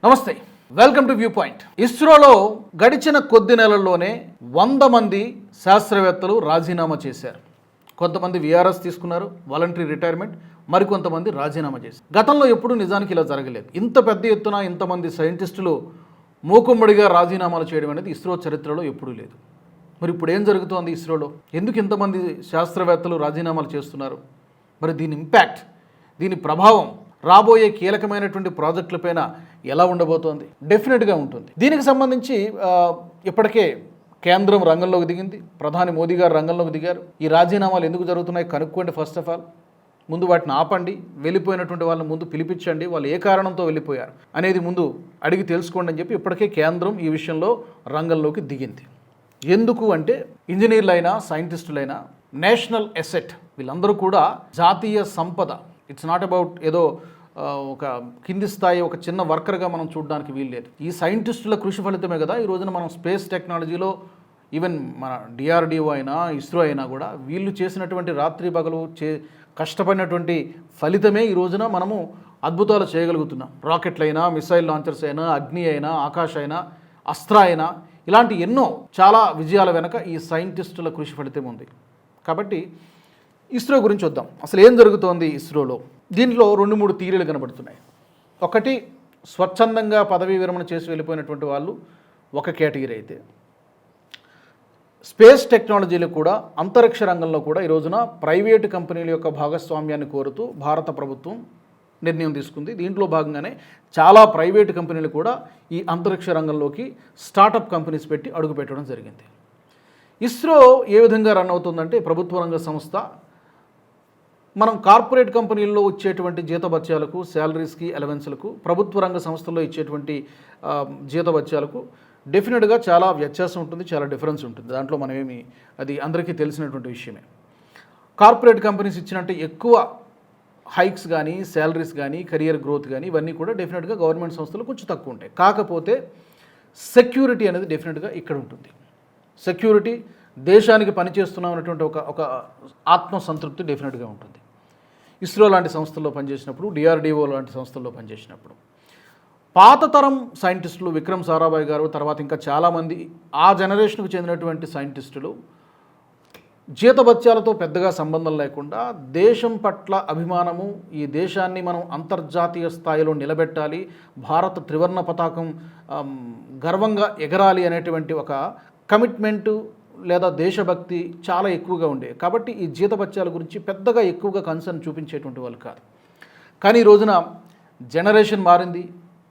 నమస్తే, welcome to view point. ఇస్రోలో గడిచిన కొద్ది నెలల్లోనే 100 మంది శాస్త్రవేత్తలు రాజీనామా చేశారు. కొంతమంది విఆర్ఎస్ తీసుకున్నారు, వాలంటరీ రిటైర్మెంట్, మరికొంతమంది రాజీనామా చేశారు. గతంలో ఎప్పుడూ నిజానికి ఇలా జరగలేదు. ఇంత పెద్ద ఎత్తున ఇంతమంది సైంటిస్టులు మూకుమ్మడిగా రాజీనామాలు చేయడం అనేది ఇస్రో చరిత్రలో ఎప్పుడూ లేదు. మరి ఇప్పుడు ఏం జరుగుతోంది ఇస్రోలో? ఎందుకు ఇంతమంది శాస్త్రవేత్తలు రాజీనామాలు చేస్తున్నారు? మరి దీని ఇంపాక్ట్, దీని ప్రభావం రాబోయే కీలకమైనటువంటి ప్రాజెక్టులపైన ఎలా ఉండబోతోంది? డెఫినెట్గా ఉంటుంది. దీనికి సంబంధించి ఇప్పటికే కేంద్రం రంగంలోకి దిగింది, ప్రధాని మోదీ గారు రంగంలోకి దిగారు. ఈ రాజీనామాలు ఎందుకు జరుగుతున్నాయి కనుక్కోండి. ఫస్ట్ ఆఫ్ ఆల్ ముందు వాటిని ఆపండి, వెళ్ళిపోయినటువంటి వాళ్ళని ముందు పిలిపించండి, వాళ్ళు ఏ కారణంతో వెళ్ళిపోయారు అనేది ముందు అడిగి తెలుసుకోండి అని చెప్పి ఇప్పటికే కేంద్రం ఈ విషయంలో రంగంలోకి దిగింది. ఎందుకు అంటే ఇంజనీర్లైనా సైంటిస్టులైనా నేషనల్ ఎసెట్, వీళ్ళందరూ కూడా జాతీయ సంపద. ఇట్స్ నాట్ అబౌట్ ఏదో ఒక కింది స్థాయి ఒక చిన్న వర్కర్గా మనం చూడడానికి వీల్లేదు. ఈ సైంటిస్టుల కృషి ఫలితమే కదా ఈ రోజున మనం స్పేస్ టెక్నాలజీలో ఈవెన్ మన డిఆర్డిఓ అయినా ఇస్రో అయినా కూడా వీళ్ళు చేసినటువంటి రాత్రి పగలు కష్టపడినటువంటి ఫలితమే ఈ రోజున మనము అద్భుతాలు చేయగలుగుతున్నాం. రాకెట్లు అయినా, మిసైల్ లాంచర్స్ అయినా, అగ్ని అయినా, ఆకాశ్ అయినా, అస్త్ర అయినా, ఇలాంటి ఎన్నో చాలా విజయాల వెనక ఈ సైంటిస్టుల కృషి ఫలితం ఉంది. కాబట్టి ఇస్రో గురించి వద్దాం. అసలు ఏం జరుగుతోంది ఇస్రోలో? దీంట్లో 2-3 థియరీలు కనబడుతున్నాయి. ఒకటి, స్వచ్ఛందంగా పదవీ విరమణ చేసి వెళ్ళిపోయినటువంటి వాళ్ళు ఒక కేటగిరీ అయితే, స్పేస్ టెక్నాలజీలు కూడా అంతరిక్ష రంగంలో కూడా ఈ రోజున ప్రైవేటు కంపెనీల యొక్క భాగస్వామ్యాన్ని కోరుతూ భారత ప్రభుత్వం నిర్ణయం తీసుకుంది. దీంట్లో భాగంగానే చాలా ప్రైవేటు కంపెనీలు కూడా ఈ అంతరిక్ష రంగంలోకి స్టార్టప్ కంపెనీస్ పెట్టి అడుగు పెట్టడం జరిగింది. ఇస్రో ఏ విధంగా రన్ అవుతుందంటే, ప్రభుత్వ రంగ సంస్థ. మనం కార్పొరేట్ కంపెనీల్లో వచ్చేటువంటి జీతభత్యాలకు, శాలరీస్కి, అలవెన్స్లకు, ప్రభుత్వ రంగ సంస్థల్లో ఇచ్చేటువంటి జీతభత్యాలకు డెఫినెట్గా చాలా వ్యత్యాసం ఉంటుంది, చాలా డిఫరెన్స్ ఉంటుంది. దాంట్లో మనమేమి, అది అందరికీ తెలిసినటువంటి విషయమే. కార్పొరేట్ కంపెనీస్ ఇచ్చినట్టు ఎక్కువ హైక్స్ కానీ, శాలరీస్ కానీ, కెరియర్ గ్రోత్ కానీ ఇవన్నీ కూడా డెఫినెట్గా గవర్నమెంట్ సంస్థలు కొంచెం తక్కువ ఉంటాయి. కాకపోతే సెక్యూరిటీ అనేది డెఫినెట్గా ఇక్కడ ఉంటుంది. సెక్యూరిటీ, దేశానికి పనిచేస్తున్నాం అనేటువంటి ఒక ఆత్మసంతృప్తి డెఫినెట్గా ఉంటుంది. ఇస్రో లాంటి సంస్థల్లో పనిచేసినప్పుడు, డిఆర్డిఓ లాంటి సంస్థల్లో పనిచేసినప్పుడు పాత తరం సైంటిస్టులు, విక్రమ్ సారాభాయ్ గారు, తర్వాత ఇంకా చాలామంది ఆ జనరేషన్కు చెందినటువంటి సైంటిస్టులు జీతభత్యాలతో పెద్దగా సంబంధం లేకుండా దేశం పట్ల అభిమానము, ఈ దేశాన్ని మనం అంతర్జాతీయ స్థాయిలో నిలబెట్టాలి, భారత త్రివర్ణ పతాకం గర్వంగా ఎగరాలి అనేటువంటి ఒక కమిట్మెంటు లేదా దేశభక్తి చాలా ఎక్కువగా ఉండేవి. కాబట్టి ఈ జీతభత్యాల గురించి పెద్దగా ఎక్కువగా కన్సర్న్ చూపించేటువంటి వాళ్ళు కాదు. కానీ ఈ రోజున జనరేషన్ మారింది,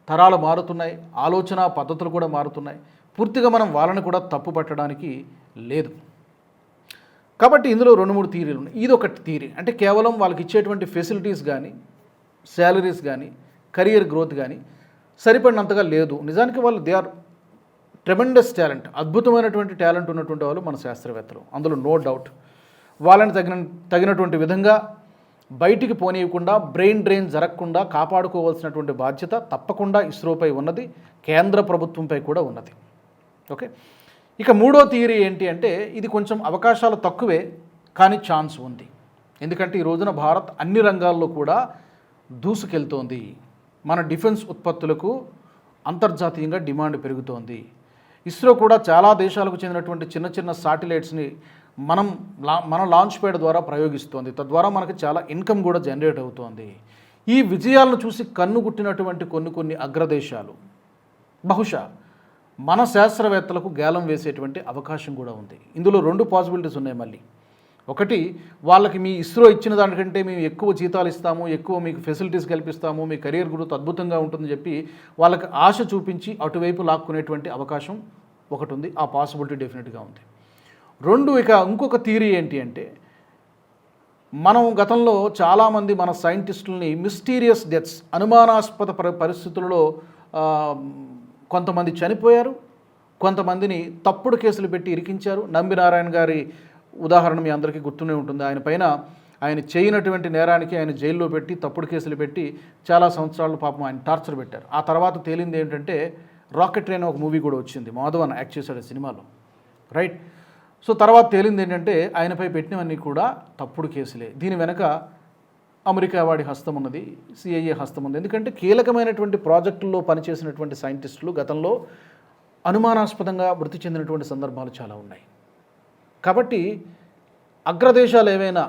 తరాలు మారుతున్నాయి, ఆలోచన పద్ధతులు కూడా మారుతున్నాయి. పూర్తిగా మనం వాళ్ళని కూడా తప్పు పట్టడానికి లేదు. కాబట్టి ఇందులో 2-3 థియరీలు ఉన్నాయి. ఇది ఒక థియరీ. అంటే కేవలం వాళ్ళకి ఇచ్చేటువంటి ఫెసిలిటీస్ కానీ, శాలరీస్ కానీ, కెరియర్ గ్రోత్ కానీ సరిపడినంతగా లేదు. నిజానికి వాళ్ళు దే ఆర్ ట్రెమెండస్ టాలెంట్, అద్భుతమైనటువంటి టాలెంట్ ఉన్నటువంటి వాళ్ళు మన శాస్త్రవేత్తలు, అందులో నో డౌట్. వాళ్ళని తగినటువంటి విధంగా బయటికి పోనీయకుండా, బ్రెయిన్ డ్రైన్ జరగకుండా కాపాడుకోవాల్సినటువంటి బాధ్యత తప్పకుండా ఇస్రోపై ఉన్నది, కేంద్ర ప్రభుత్వంపై కూడా ఉన్నది. ఓకే, ఇక 3వ థియరీ ఏంటి అంటే, ఇది కొంచెం అవకాశాలు తక్కువే కానీ ఛాన్స్ ఉంది. ఎందుకంటే ఈ రోజున భారత్ అన్ని రంగాల్లో కూడా దూసుకెళ్తోంది. మన డిఫెన్స్ ఉత్పత్తులకు అంతర్జాతీయంగా డిమాండ్ పెరుగుతోంది. ఇస్రో కూడా చాలా దేశాలకు చెందినటువంటి చిన్న చిన్న శాటిలైట్స్ని మన లాంచ్ ప్యాడ్ ద్వారా ప్రయోగిస్తోంది. తద్వారా మనకి చాలా ఇన్కమ్ కూడా జనరేట్ అవుతోంది. ఈ విజయాలను చూసి కన్నుగుట్టినటువంటి కొన్ని అగ్రదేశాలు బహుశా మన శాస్త్రవేత్తలకు గేలం వేసేటువంటి అవకాశం కూడా ఉంది. ఇందులో 2 పాసిబిలిటీస్ ఉన్నాయి. మళ్ళీ ఒకటి, వాళ్ళకి మీ ఇస్రో ఇచ్చిన దానికంటే మేము ఎక్కువ జీతాలు ఇస్తాము, ఎక్కువ మీకు ఫెసిలిటీస్ కల్పిస్తాము, మీ కెరియర్ గ్రోత్ అద్భుతంగా ఉంటుందని చెప్పి వాళ్ళకి ఆశ చూపించి అటువైపు లాక్కునేటువంటి అవకాశం ఒకటి ఉంది. ఆ పాసిబిలిటీ డెఫినెట్గా ఉంది. 2, ఇక ఇంకొక థియరీ ఏంటి అంటే, మనం గతంలో చాలామంది మన సైంటిస్టులని మిస్టీరియస్ డెత్స్, అనుమానాస్పద పరిస్థితులలో కొంతమంది చనిపోయారు, కొంతమందిని తప్పుడు కేసులు పెట్టి ఇరికించారు. నంబి నారాయణ గారి ఉదాహరణ మీ అందరికీ గుర్తునే ఉంటుంది. ఆయన చేయనటువంటి నేరానికి ఆయన జైల్లో పెట్టి తప్పుడు కేసులు పెట్టి చాలా సంవత్సరాలు పాపం ఆయన టార్చర్ పెట్టారు. ఆ తర్వాత తేలింది ఏంటంటే, రాకెట్ ట్రైన్ ఒక మూవీ కూడా వచ్చింది, మాధవన్ యాక్ట్ చేశాడు సినిమాలో, రైట్. సో తర్వాత తేలింది ఏంటంటే ఆయనపై పెట్టినవన్నీ కూడా తప్పుడు కేసులే. దీని వెనక అమెరికా వాడి హస్తం ఉన్నది, సిఐఏ హస్తం ఉంది. ఎందుకంటే కీలకమైనటువంటి ప్రాజెక్టుల్లో పనిచేసినటువంటి సైంటిస్టులు గతంలో అనుమానాస్పదంగా మృతి చెందినటువంటి సందర్భాలు చాలా ఉన్నాయి. కాబట్టి అగ్రదేశాలు ఏవైనా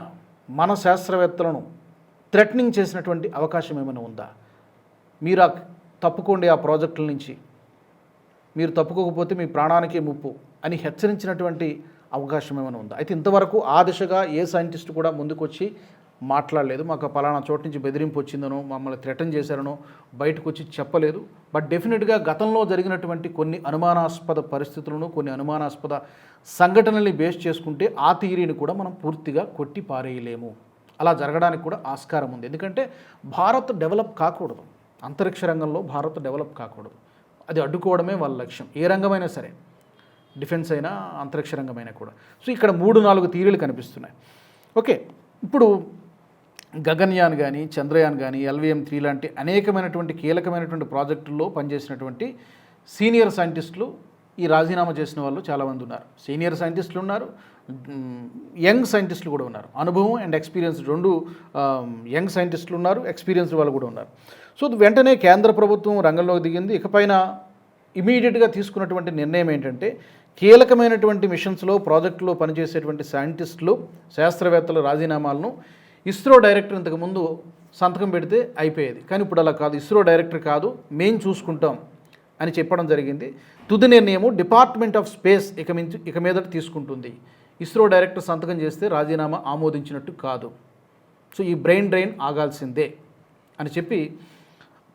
మన శాస్త్రవేత్తలను థ్రెటనింగ్ చేసినటువంటి అవకాశం ఏమైనా ఉందా? మీరు తప్పుకోండి ఆ ప్రాజెక్టుల నుంచి, మీరు తప్పుకోకపోతే మీ ప్రాణానికే ముప్పు అని హెచ్చరించినటువంటి అవకాశం ఏమైనా ఉందా? అయితే ఇంతవరకు ఆ దిశగా ఏ సైంటిస్ట్ కూడా ముందుకొచ్చి మాట్లాడలేదు. మాకు పలానా చోటు నుంచి బెదిరింపు వచ్చిందనో, మమ్మల్ని థ్రెటన్ చేశారనో బయటకు వచ్చి చెప్పలేదు. బట్ డెఫినెట్గా గతంలో జరిగినటువంటి కొన్ని అనుమానాస్పద పరిస్థితులను, కొన్ని అనుమానాస్పద సంఘటనల్ని బేస్ చేసుకుంటే ఆ థియరీని కూడా మనం పూర్తిగా కొట్టి పారేయలేము. అలా జరగడానికి కూడా ఆస్కారం ఉంది. ఎందుకంటే భారత్ డెవలప్ కాకూడదు, అంతరిక్ష రంగంలో భారత్ డెవలప్ కాకూడదు. అది అడ్డుకోవడమే వాళ్ళ లక్ష్యం, ఏ రంగమైనా సరే, డిఫెన్స్ అయినా అంతరిక్ష రంగమైనా కూడా. సో ఇక్కడ 3-4 థియరీలు కనిపిస్తున్నాయి. ఓకే, ఇప్పుడు గగన్యాన్ కానీ, చంద్రయాన్ కానీ, LVM-3 లాంటి అనేకమైనటువంటి కీలకమైనటువంటి ప్రాజెక్టుల్లో పనిచేసినటువంటి సీనియర్ సైంటిస్టులు ఈ రాజీనామా చేసిన వాళ్ళు చాలామంది ఉన్నారు. సీనియర్ సైంటిస్టులు ఉన్నారు, యంగ్ సైంటిస్టులు కూడా ఉన్నారు. అనుభవం అండ్ ఎక్స్పీరియన్స్ రెండు, యంగ్ సైంటిస్టులు ఉన్నారు, ఎక్స్పీరియన్స్డ్ వాళ్ళు కూడా ఉన్నారు. సో వెంటనే కేంద్ర ప్రభుత్వం రంగంలోకి దిగింది. ఇకపైన ఇమీడియట్గా తీసుకున్నటువంటి నిర్ణయం ఏంటంటే, కీలకమైనటువంటి మిషన్స్లో ప్రాజెక్టులో పనిచేసేటువంటి సైంటిస్టులు, శాస్త్రవేత్తల రాజీనామాలను ఇస్రో డైరెక్టర్ ఇంతకుముందు సంతకం పెడితే అయిపోయేది. కానీ ఇప్పుడు అలా కాదు, ఇస్రో డైరెక్టర్ కాదు, మేము చూసుకుంటాం అని చెప్పడం జరిగింది. తుది నిర్ణయము డిపార్ట్మెంట్ ఆఫ్ స్పేస్ ఇక మీదట తీసుకుంటుంది. ఇస్రో డైరెక్టర్ సంతకం చేస్తే రాజీనామా ఆమోదించినట్టు కాదు. సో ఈ బ్రెయిన్ డ్రైన్ ఆగాల్సిందే అని చెప్పి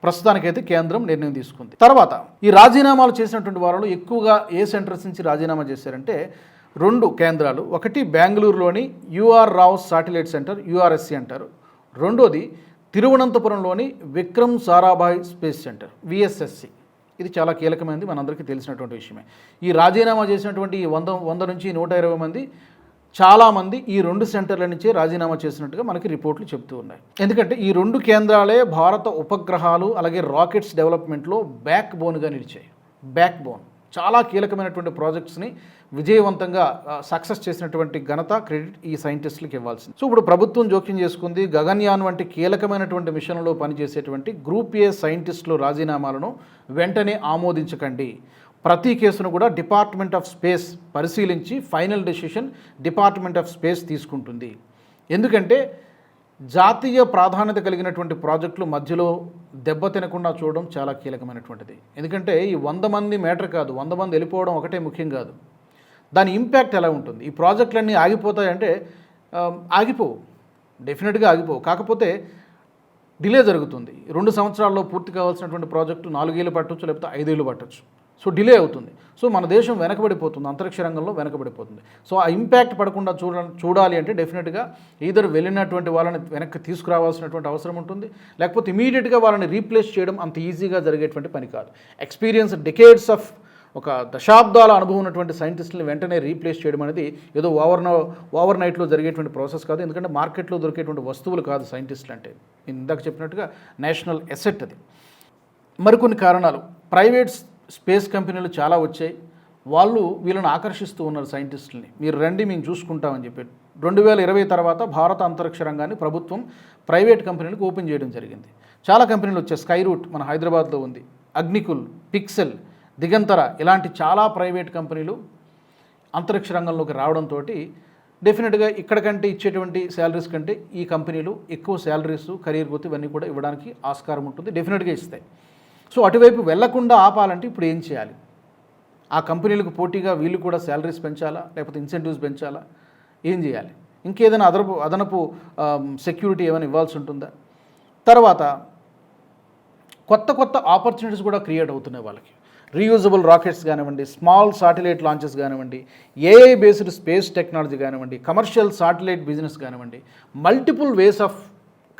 ప్రస్తుతానికైతే కేంద్రం నిర్ణయం తీసుకుంది. తర్వాత ఈ రాజీనామాలు చేసినటువంటి వారిలో ఎక్కువగా ఏ సెంటర్స్ నుంచి రాజీనామా చేశారంటే 2 కేంద్రాలు. ఒకటి బెంగళూరులోని UR Rao satellite centre, URSC అంటారు. రెండోది తిరువనంతపురంలోని Vikram Sarabhai space centre, VSSC. ఇది చాలా కీలకమైనది, మనందరికీ తెలిసినటువంటి విషయమే. ఈ రాజీనామా చేసినటువంటి 100 నుంచి 120 మంది చాలామంది ఈ 2 సెంటర్ల నుంచే రాజీనామా చేసినట్టుగా మనకి రిపోర్ట్లు చెప్తూ ఉన్నాయి. ఎందుకంటే ఈ 2 కేంద్రాలే భారత ఉపగ్రహాలు అలాగే రాకెట్స్ డెవలప్మెంట్లో బ్యాక్ బోన్గా నిలిచాయి. బ్యాక్ బోన్, చాలా కీలకమైనటువంటి ప్రాజెక్ట్స్ని విజయవంతంగా సక్సెస్ చేసినటువంటి ఘనత, క్రెడిట్ ఈ సైంటిస్టులకు ఇవ్వాల్సింది. సో ఇప్పుడు ప్రభుత్వం జోక్యం చేసుకుంది. గగన్యాన్ వంటి కీలకమైనటువంటి మిషన్లో పనిచేసేటువంటి గ్రూప్ ఏ సైంటిస్టులు రాజీనామాలను వెంటనే ఆమోదించకండి. ప్రతి కేసును కూడా డిపార్ట్మెంట్ ఆఫ్ స్పేస్ పరిశీలించి final decision department of space తీసుకుంటుంది. ఎందుకంటే జాతీయ ప్రాధాన్యత కలిగినటువంటి ప్రాజెక్టులు మధ్యలో దెబ్బతినకుండా చూడడం చాలా కీలకమైనటువంటిది. ఎందుకంటే ఈ 100 మంది మ్యాటర్ కాదు, 100 మంది వెళ్ళిపోవడం ఒకటే ముఖ్యం కాదు, దాని ఇంపాక్ట్ ఎలా ఉంటుంది. ఈ ప్రాజెక్టులన్నీ ఆగిపోతాయంటే ఆగిపోవు, డెఫినెట్గా ఆగిపోవు. కాకపోతే డిలే జరుగుతుంది. 2 సంవత్సరాల్లో పూర్తి కావాల్సినటువంటి ప్రాజెక్టు 4 ఏళ్ళు పట్టవచ్చు, లేకపోతే 5 ఏళ్ళు పట్టవచ్చు. సో డిలే అవుతుంది. సో మన దేశం వెనకబడిపోతుంది, అంతరిక్ష రంగంలో వెనకబడిపోతుంది. సో ఆ ఇంపాక్ట్ పడకుండా చూడాలి అంటే డెఫినెట్గా ఈధర్ వెళ్ళినటువంటి వాళ్ళని వెనక్కి తీసుకురావాల్సినటువంటి అవసరం ఉంటుంది, లేకపోతే ఇమీడియట్గా వాళ్ళని రీప్లేస్ చేయడం అంత ఈజీగా జరిగేటువంటి పని కాదు. ఎక్స్పీరియన్స్ డెకేడ్స్ ఆఫ్ ఒక దశాబ్దాల అనుభవం ఉన్నటువంటి సైంటిస్టులను వెంటనే రీప్లేస్ చేయడం అనేది ఏదో ఓవర్ నైట్లో జరిగేటువంటి ప్రాసెస్ కాదు. ఎందుకంటే మార్కెట్లో దొరికేటువంటి వస్తువులు కాదు సైంటిస్టులు అంటే. నేను ఇందాక చెప్పినట్టుగా నేషనల్ ఎసెట్ అది. మరికొన్ని కారణాలు, ప్రైవేట్ స్పేస్ కంపెనీలు చాలా వచ్చాయి, వాళ్ళు వీళ్ళని ఆకర్షిస్తూ ఉన్నారు సైంటిస్టులని. మీరు రండి, మేము చూసుకుంటామని చెప్పి 2020 తర్వాత భారత అంతరిక్ష రంగాన్ని ప్రభుత్వం ప్రైవేట్ కంపెనీలకు ఓపెన్ చేయడం జరిగింది. చాలా కంపెనీలు వచ్చాయి. స్కై రూట్ మన హైదరాబాద్లో ఉంది, అగ్నికుల్, పిక్సెల్, దిగంతర, ఇలాంటి చాలా ప్రైవేట్ కంపెనీలు అంతరిక్ష రంగంలోకి రావడంతో డెఫినెట్గా ఇక్కడ కంటే ఇచ్చేటువంటి శాలరీస్ కంటే ఈ కంపెనీలు ఎక్కువ శాలరీస్, కెరీర్ గ్రోత్ ఇవన్నీ కూడా ఇవ్వడానికి ఆస్కారం ఉంటుంది, డెఫినెట్గా ఇస్తాయి. సో అటువైపు వెళ్లకుండా ఆపాలంటే ఇప్పుడు ఏం చేయాలి? ఆ కంపెనీలకు పోటీగా వీళ్ళు కూడా శాలరీస్ పెంచాలా, లేకపోతే ఇన్సెంటివ్స్ పెంచాలా, ఏం చేయాలి? ఇంకేదైనా అదనపు సెక్యూరిటీ ఏమైనా ఇవ్వాల్సి ఉంటుందా? తర్వాత కొత్త ఆపర్చునిటీస్ కూడా క్రియేట్ అవుతున్నాయి వాళ్ళకి. రీయూజబుల్ రాకెట్స్ కానివ్వండి, స్మాల్ శాటిలైట్ లాంచెస్ కానివ్వండి, AI బేస్డ్ స్పేస్ టెక్నాలజీ కానివ్వండి, కమర్షియల్ శాటిలైట్ బిజినెస్ కానివ్వండి, మల్టిపుల్ వేస్ ఆఫ్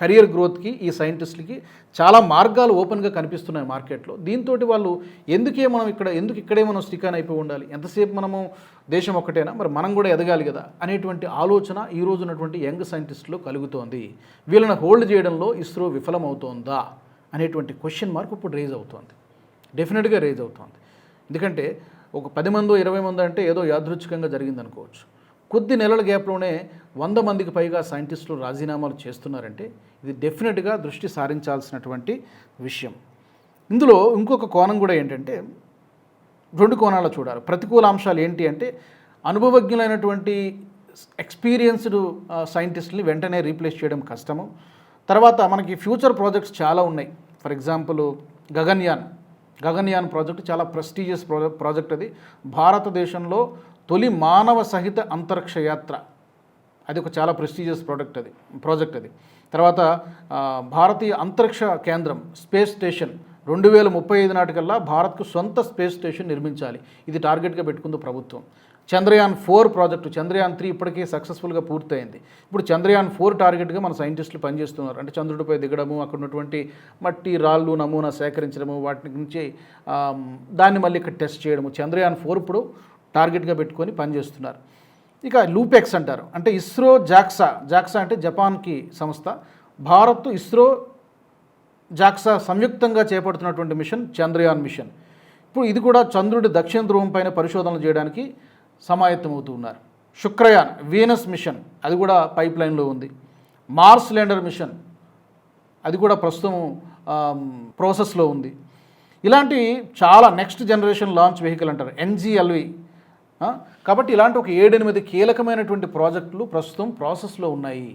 కెరియర్ గ్రోత్కి ఈ సైంటిస్టులకి చాలా మార్గాలు ఓపెన్గా కనిపిస్తున్నాయి మార్కెట్లో. దీంతో వాళ్ళు ఎందుకు ఇక్కడే మనం స్టిక్ అయిపోయి ఉండాలి, ఎంతసేపు మనము దేశం ఒక్కటేనా, మరి మనం కూడా ఎదగాలి కదా అనేటువంటి ఆలోచన ఈ రోజు ఉన్నటువంటి యంగ్ సైంటిస్టులో కలుగుతోంది. వీళ్ళని హోల్డ్ చేయడంలో ఇస్రో విఫలమవుతోందా అనేటువంటి క్వశ్చన్ మార్క్ ఇప్పుడు రేజ్ అవుతోంది, డెఫినెట్గా రేజ్ అవుతోంది. ఎందుకంటే ఒక 10 మందో 20 మందో అంటే ఏదో యాదృచ్ఛికంగా జరిగిందనుకోవచ్చు. కొద్ది నెలల గ్యాప్లోనే 100 మందికి పైగా సైంటిస్టులు రాజీనామాలు చేస్తున్నారంటే ఇది డెఫినెట్గా దృష్టి సారించాల్సినటువంటి విషయం. ఇందులో ఇంకొక కోణం కూడా ఏంటంటే 2 కోణాలు చూడాలి. ప్రతికూల అంశాలు ఏంటి అంటే అనుభవజ్ఞులైనటువంటి ఎక్స్పీరియన్స్డ్ సైంటిస్టుని వెంటనే రీప్లేస్ చేయడం కష్టము. తర్వాత మనకి ఫ్యూచర్ ప్రాజెక్ట్స్ చాలా ఉన్నాయి. ఫర్ ఎగ్జాంపుల్ గగన్యాన్ ప్రాజెక్ట్ చాలా ప్రెస్టీజియస్ ప్రాజెక్ట్. అది భారతదేశంలో తొలి మానవ సహిత అంతరిక్ష యాత్ర. అది ఒక చాలా ప్రెస్టీజియస్ ప్రాజెక్ట్ అది. తర్వాత భారతీయ అంతరిక్ష కేంద్రం స్పేస్ స్టేషన్ 2035 నాటికల్లా భారత్కు సొంత స్పేస్ స్టేషన్ నిర్మించాలి. ఇది టార్గెట్గా పెట్టుకుంది ప్రభుత్వం. చంద్రయాన్ 4 ప్రాజెక్టు, చంద్రయాన్ 3 ఇప్పటికే సక్సెస్ఫుల్గా పూర్తయింది. ఇప్పుడు చంద్రయాన్ 4 టార్గెట్గా మన సైంటిస్టులు పనిచేస్తున్నారు. అంటే చంద్రుడిపై దిగడము, అక్కడ ఉన్నటువంటి మట్టి రాళ్ళు నమూనా సేకరించడము, వాటి నుంచి దాన్ని మళ్ళీ ఇక్కడ టెస్ట్ చేయడము. చంద్రయాన్ 4 ఇప్పుడు టార్గెట్గా పెట్టుకొని పనిచేస్తున్నారు. ఇక లూపెక్స్ అంటారు, అంటే ఇస్రో జాక్సా అంటే జపాన్కి సంస్థ. భారత్ ఇస్రో జాక్సా సంయుక్తంగా చేపడుతున్నటువంటి మిషన్ చంద్రయాన్ మిషన్. ఇప్పుడు ఇది కూడా చంద్రుడి దక్షిణ ధ్రువం పైన పరిశోధనలు చేయడానికి సమాయత్తమవుతూ ఉన్నారు. శుక్రయాన్ వీనస్ మిషన్ అది కూడా పైప్ లైన్లో ఉంది. మార్స్ ల్యాండర్ మిషన్ అది కూడా ప్రస్తుతం ప్రాసెస్లో ఉంది. ఇలాంటి చాలా నెక్స్ట్ జనరేషన్ లాంచ్ వెహికల్ అంటారు NGLV. కాబట్టి ఇలాంటి ఒక 7-8 కీలకమైనటువంటి ప్రాజెక్టులు ప్రస్తుతం ప్రాసెస్లో ఉన్నాయి.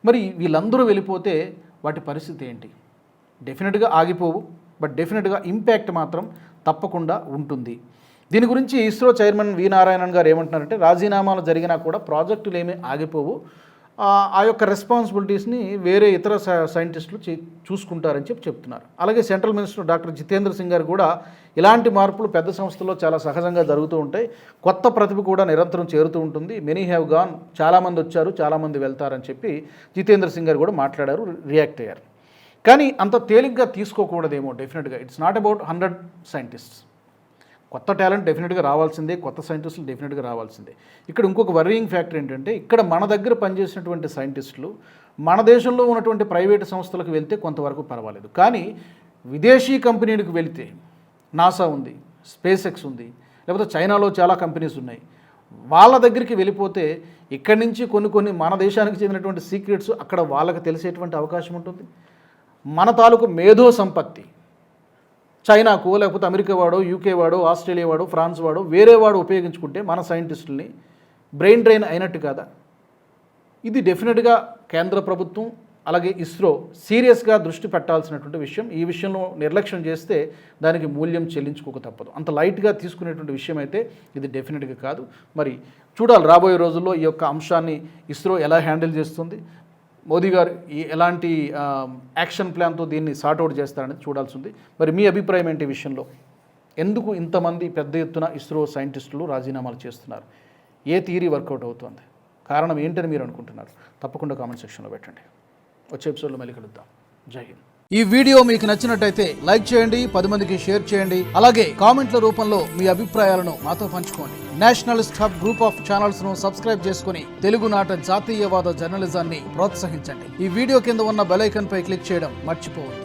మరి వీళ్ళందరూ వెళ్ళిపోతే వాటి పరిస్థితి ఏంటి? డెఫినెట్గా ఆగిపోవు, బట్ డెఫినెట్గా ఇంపాక్ట్ మాత్రం తప్పకుండా ఉంటుంది. దీని గురించి ఇస్రో చైర్మన్ వి నారాయణన్ గారు ఏమంటున్నారంటే రాజీనామాలు జరిగినా కూడా ప్రాజెక్టులు ఏమీ ఆగిపోవు, ఆ యొక్క రెస్పాన్సిబిలిటీస్ని వేరే ఇతర సైంటిస్టులు చూసుకుంటారని చెప్తున్నారు. అలాగే central minister doctor Jitendra Singh గారు కూడా ఇలాంటి మార్పులు పెద్ద సంస్థల్లో చాలా సహజంగా జరుగుతూ ఉంటాయి, కొత్త ప్రతిభ కూడా నిరంతరం చేరుతూ ఉంటుంది. మెనీ హ్యావ్ గాన్, చాలామంది వచ్చారు, చాలామంది వెళ్తారని చెప్పి జితేంద్ర సింగ్ గారు కూడా మాట్లాడారు, రియాక్ట్ అయ్యారు. కానీ అంత తేలిగ్గా తీసుకోకూడదేమో. డెఫినెట్గా ఇట్స్ నాట్ అబౌట్ 100 సైంటిస్ట్స్. కొత్త టాలెంట్ డెఫినెట్గా రావాల్సిందే, కొత్త సైంటిస్టులు డెఫినెట్గా రావాల్సిందే. ఇక్కడ ఇంకొక వర్రింగ్ ఫ్యాక్టర్ ఏంటంటే ఇక్కడ మన దగ్గర పనిచేసినటువంటి సైంటిస్టులు మన దేశంలో ఉన్నటువంటి ప్రైవేటు సంస్థలకు వెళ్తే కొంతవరకు పర్వాలేదు, కానీ విదేశీ కంపెనీలకు వెళితే నాసా ఉంది, స్పేస్ ఎక్స్ ఉంది, లేకపోతే చైనాలో చాలా కంపెనీస్ ఉన్నాయి, వాళ్ళ దగ్గరికి వెళ్ళిపోతే ఇక్కడి నుంచి కొన్ని మన దేశానికి చెందినటువంటి సీక్రెట్స్ అక్కడ వాళ్ళకి తెలిసేటువంటి అవకాశం ఉంటుంది. మన తాలూకు మేధో సంపత్తి చైనాకు, లేకపోతే అమెరికా వాడో, యూకే వాడో, ఆస్ట్రేలియా వాడో, ఫ్రాన్స్ వాడో, వేరే వాడు ఉపయోగించుకుంటే మన సైంటిస్టుల్ని బ్రెయిన్ డ్రైన్ అయినట్టు కాదా? ఇది డెఫినెట్గా కేంద్ర ప్రభుత్వం అలాగే ఇస్రో సీరియస్గా దృష్టి పెట్టాల్సినటువంటి విషయం. ఈ విషయంలో నిర్లక్ష్యం చేస్తే దానికి మూల్యం చెల్లించుకోక తప్పదు. అంత లైట్గా తీసుకునేటువంటి విషయం అయితే ఇది డెఫినెట్గా కాదు. మరి చూడాలి రాబోయే రోజుల్లో ఈ యొక్క అంశాన్ని ఇస్రో ఎలా హ్యాండిల్ చేస్తుంది, మోదీ గారు ఎలాంటి యాక్షన్ ప్లాన్తో దీన్ని సార్ట్అవుట్ చేస్తారనేది చూడాల్సి ఉంది. మరి మీ అభిప్రాయం ఏంటి ఈ విషయంలో? ఎందుకు ఇంతమంది పెద్ద ఎత్తున ఇస్రో సైంటిస్టులు రాజీనామాలు చేస్తున్నారు? ఏ థియరీ వర్కౌట్ అవుతుంది? కారణం ఏంటని మీరు అనుకుంటున్నారు? తప్పకుండా కామెంట్ సెక్షన్లో పెట్టండి. వచ్చే ఎపిసోడ్లో మళ్ళీ కలుద్దాం. జై హింద్. ఈ వీడియో మీకు నచ్చినట్టయితే లైక్ చేయండి, 10 మందికి షేర్ చేయండి. అలాగే కామెంట్ల రూపంలో మీ అభిప్రాయాలను మాతో పంచుకోండి. Nationalist hub group of channels ను సబ్స్క్రైబ్ చేసుకుని తెలుగునాట జాతీయవాద జర్నలిజాన్ని ప్రోత్సహించండి. ఈ వీడియో కింద ఉన్న బెల్ ఐకాన్ పై క్లిక్ చేయడం మర్చిపోవద్దు.